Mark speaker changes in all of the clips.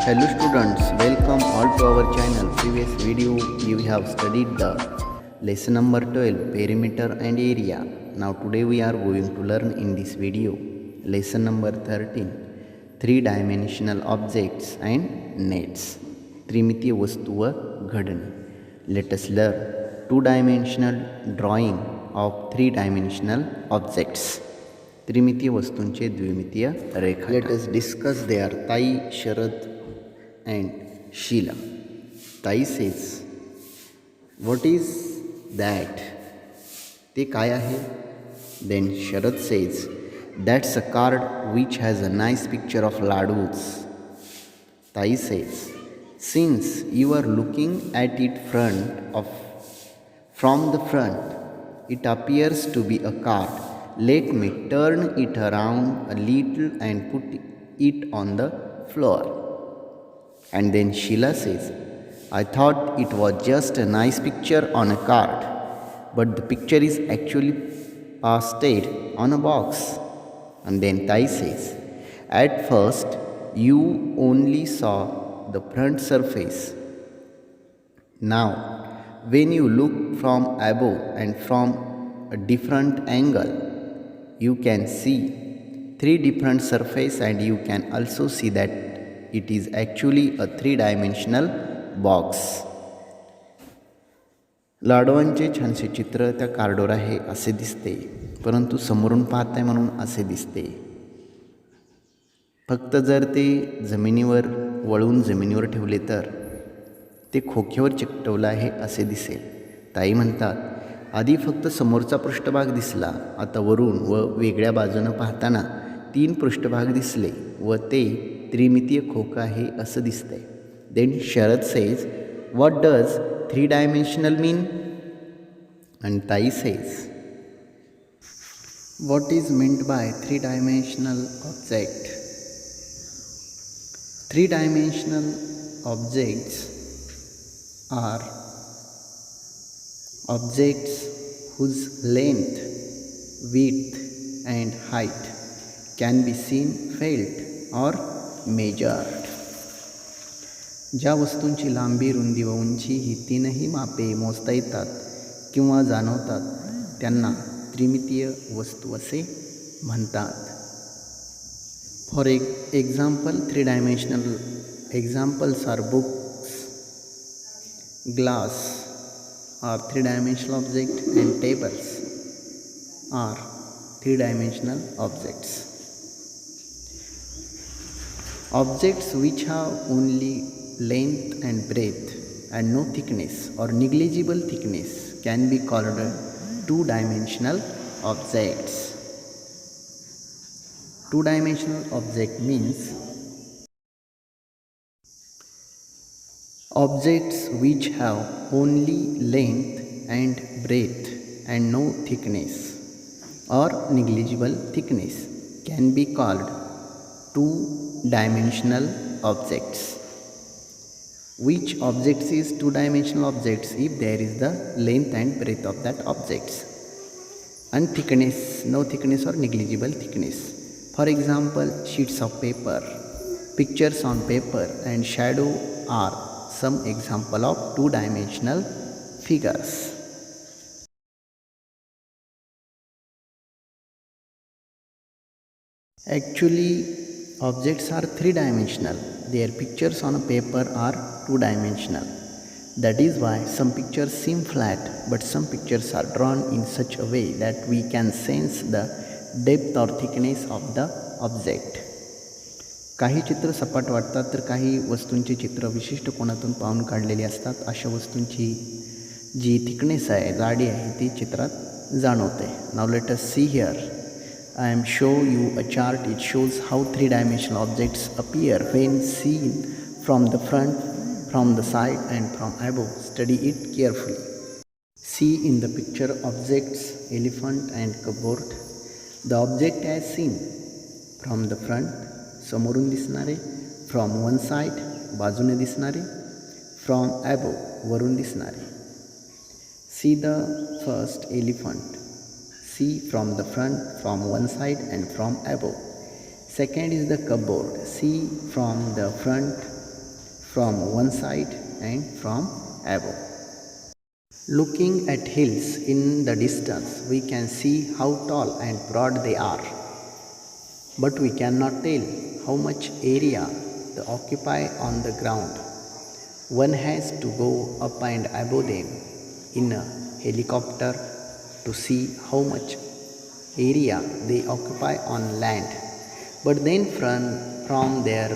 Speaker 1: Hello students, welcome all to our channel. Previous video we have studied the lesson number 12, perimeter and area. Now today we are going to learn in this video lesson number 13, three-dimensional objects and nets. त्रिमितीय वस्तू व घडणे. Let us learn two-dimensional drawing of three-dimensional objects. त्रिमितीय वस्तूंचे द्विमितीय रेखा. Let us discuss their ताई, शरद and Sheila. Tai says, what is that? ते काय आहे? Then Sharad says, that's a card which has a nice picture of ladus. Tai says, since you are looking at it from the front, it appears to be a card. Let me turn it around a little and put it on the floor. And then Sheila says, I thought it was just a nice picture on a card, but the picture is actually pasted on a box. And then Tai says, at first you only saw the front surface. Now, when you look from above and from a different angle, you can see three different surfaces, and you can also see that it is actually a three-dimensional box. लाडवांचे छानसे चित्र त्या कार्डवर आहे असे दिसते, परंतु समोरून पाहताय म्हणून असे दिसते. फक्त जर ते जमिनीवर वळून जमिनीवर ठेवले तर ते खोक्यावर चिकटवलं आहे असे दिसेल. ताई म्हणतात, आधी फक्त समोरचा पृष्ठभाग दिसला, आता वरून व वेगळ्या बाजूनं पाहताना तीन पृष्ठभाग दिसले व ते त्रिमितीय खोका आहे असं दिसतंय. Then Sharad says, what does three dimensional mean? आणि ताई says, what is meant by three dimensional object? Three dimensional objects are objects whose length, width and height can be seen, felt or measured. ज्या वस्तूंची लांबी, रुंदी व उंची ही तीनही मापे मोजता येतात किंवा जाणवतात त्यांना त्रिमितीय वस्तू असे म्हणतात. For example, three dimensional examples are books, glass are three-dimensional objects, and tables are three-dimensional objects. Objects which have only length and breadth and no thickness or negligible thickness can be called two-dimensional objects. Two-dimensional object means objects which have only length and breadth and no thickness or negligible thickness can be called two-dimensional objects. Which objects is two-dimensional objects? If there is the length and breadth of that objects and thickness, no thickness or negligible thickness. For example, sheets of paper, pictures on paper and shadow are some example of two-dimensional figures. Actually, objects are three-dimensional. Their pictures on a paper are two-dimensional. That is why some pictures seem flat, but some pictures are drawn in such a way that we can sense the depth or thickness of the object. काही चित्र सपाट वाटतात, तर काही वस्तूंची चित्र विशिष्ट कोनातून पाहून काढलेली असतात. अशा वस्तूंची जी थिकनेस आहे, जाडी आहे, ती चित्रात जाणवते. Now let us see here. I am show you a chart. It shows how three dimensional objects appear when seen from the front, from the side and from above. Study it carefully. See in the picture objects elephant and cupboard. The object as seen from the front, समोरून दिसणारे, from one side, बाजूने दिसणारे, from above, वरून दिसणारे. See the first elephant. See from the front, from one side and from above. Second is the cupboard. See from the front, from one side and from above. Looking at hills in the distance, we can see how tall and broad they are, but we cannot tell how much area they occupy on the ground. One has to go up and above them in a helicopter to see how much area they occupy on land. But then from there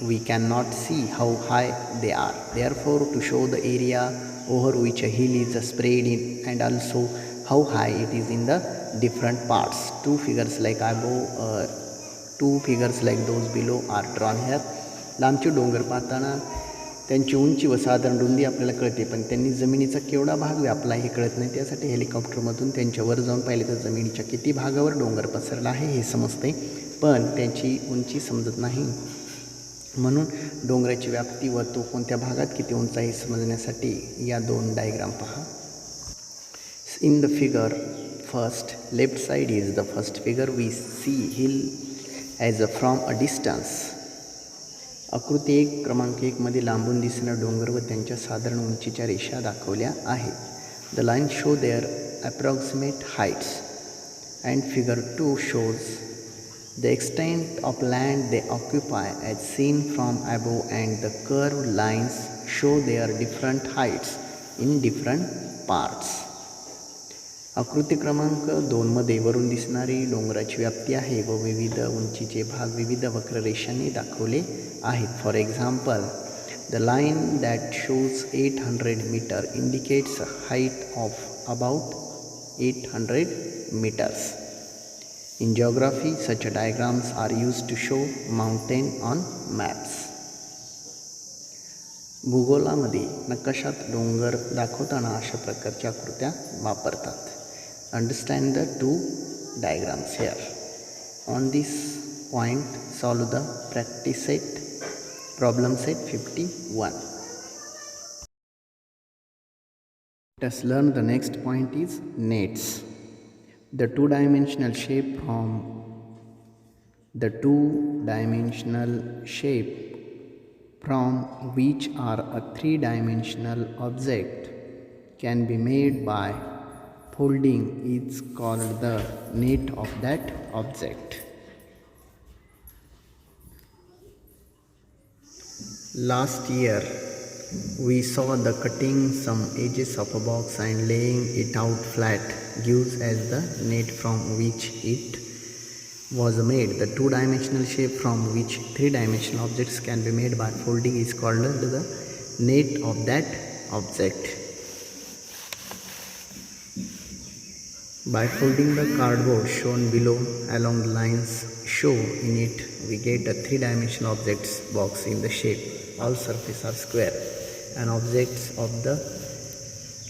Speaker 1: we cannot see how high they are. Therefore, to show the area over which a hill is spread in and also how high it is in the different parts, two figures like above, two figures like those below are drawn here. लांबचे डोंगर पाहताना त्यांची उंची व साधारण रुंदी आपल्याला कळते, पण त्यांनी जमिनीचा केवढा भाग व्यापला हे कळत नाही. त्यासाठी हेलिकॉप्टरमधून त्यांच्यावर जाऊन पाहिले तर जमिनीच्या किती भागावर डोंगर पसरला आहे हे समजते, पण त्यांची उंची समजत नाही. म्हणून डोंगराची व्याप्ती व तो कोणत्या भागात किती उंच आहे समजण्यासाठी या दोन डायग्राम पहा. In the figure first left side is the first figure. We see hill as from a distance. आकृती 1 क्रमांक 1 लांबून दिसणारे डोंगर व त्यांच्या साधारण उंचीच्या रेषा दाखवल्या आहेत. The line show their approximate heights and figure 2 shows the extent of land they occupy as seen from above, and the curved lines show their different heights in different parts. आकृती क्रमांक 2 वरून दिसणारी डोंगराची व्याप्ती आहे व विविध उंचीचे भाग विविध वक्ररेषांनी दाखवले आहेत. For example, the line that shows 800 metre indicates a height of about 800 meters. In geography, such diagrams are used to show mountain on maps. भूगोलामध्ये नकाशात डोंगर दाखवताना अशा प्रकारच्या आकृत्या वापरतात. Understand the two diagrams here. On this point solve the practice set problem set 51. Let us learn the next point is nets. The two-dimensional shape from which are a three-dimensional object can be made by folding is called the net of that object. Last year we saw the cutting some edges of a box and laying it out flat gives as the net from which it was made. The two-dimensional shape from which three-dimensional objects can be made by folding is called the net of that object. By folding the cardboard shown below along the lines shown in it, we get a three-dimensional objects box in the shape. All surfaces are square and objects of the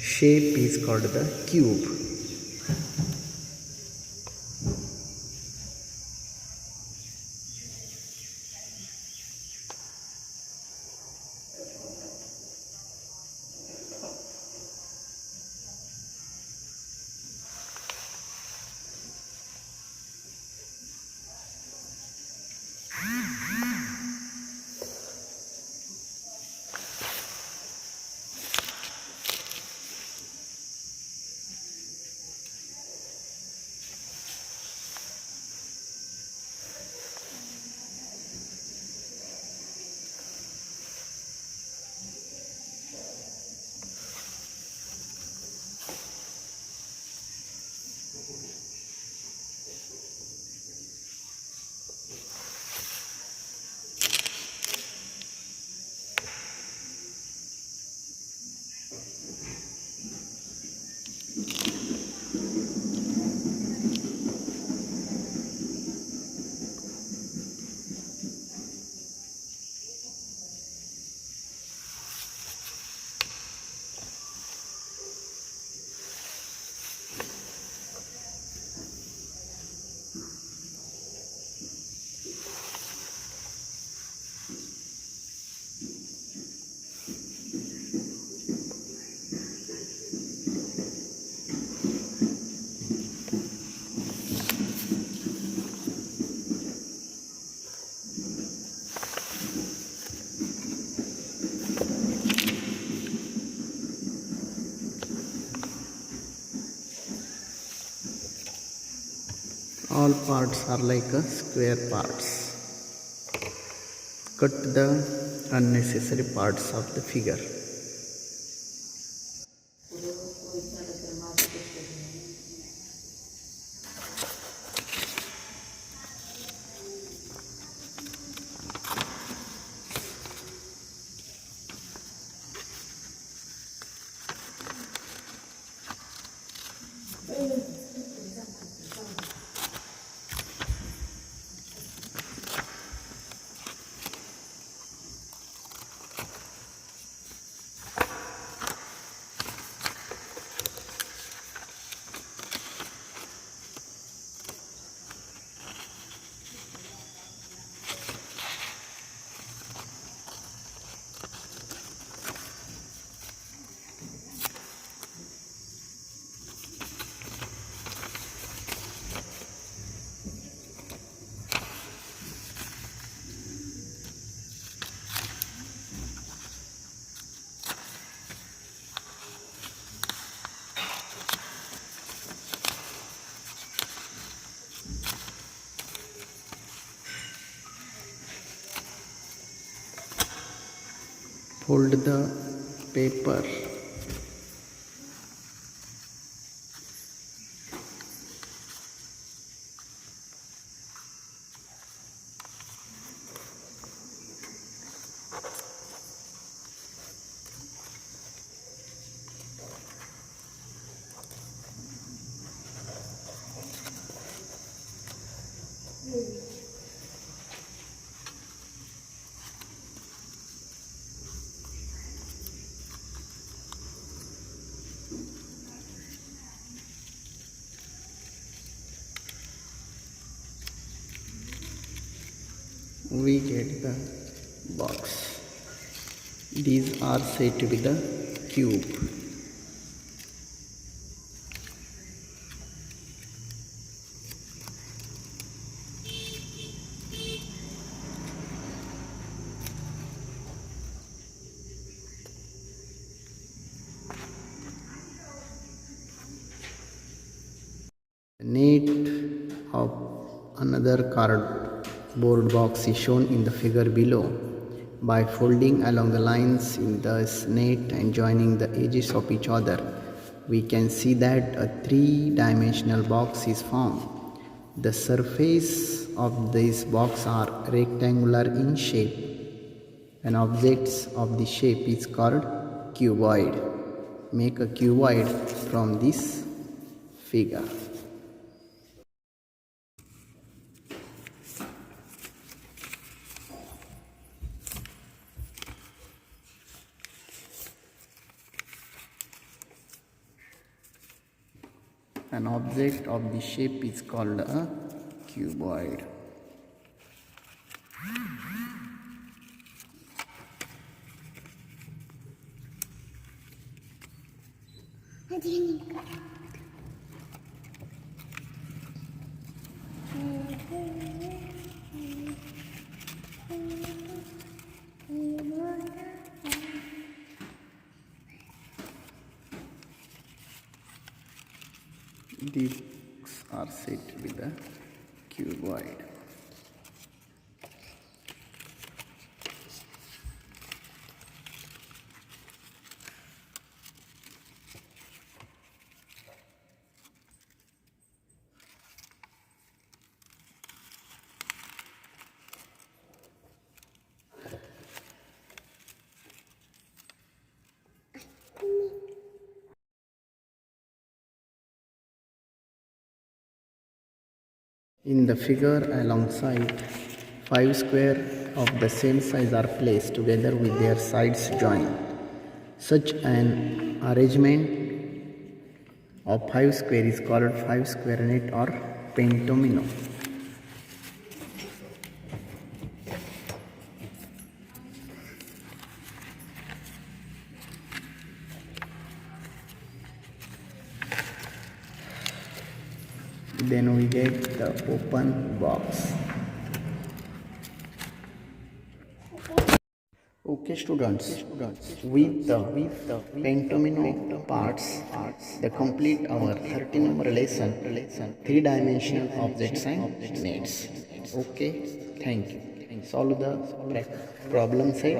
Speaker 1: shape is called the cube. all parts are like a square parts. Cut the unnecessary parts of the figure. Fold the paper. We get the box. These are said to be the cube. The net of another cardboard box is shown in the figure below. By folding along the lines in this net and joining the edges of each other, we can see that a three-dimensional box is formed. The surface of this box are rectangular in shape, and objects of the shape is called cuboid. Make a cuboid from this figure. An object of the shape is called a cuboid. These are said to be the cuboid. In the figure alongside, 5 squares of the same size are placed together with their sides joined. Such an arrangement of 5 squares is called 5 square net or pentomino. Then we get the open box. Okay, students, with the pentomino parts, the complete our 30-number lesson, three-dimensional objects and needs. Okay, thank you. Solve the problem set.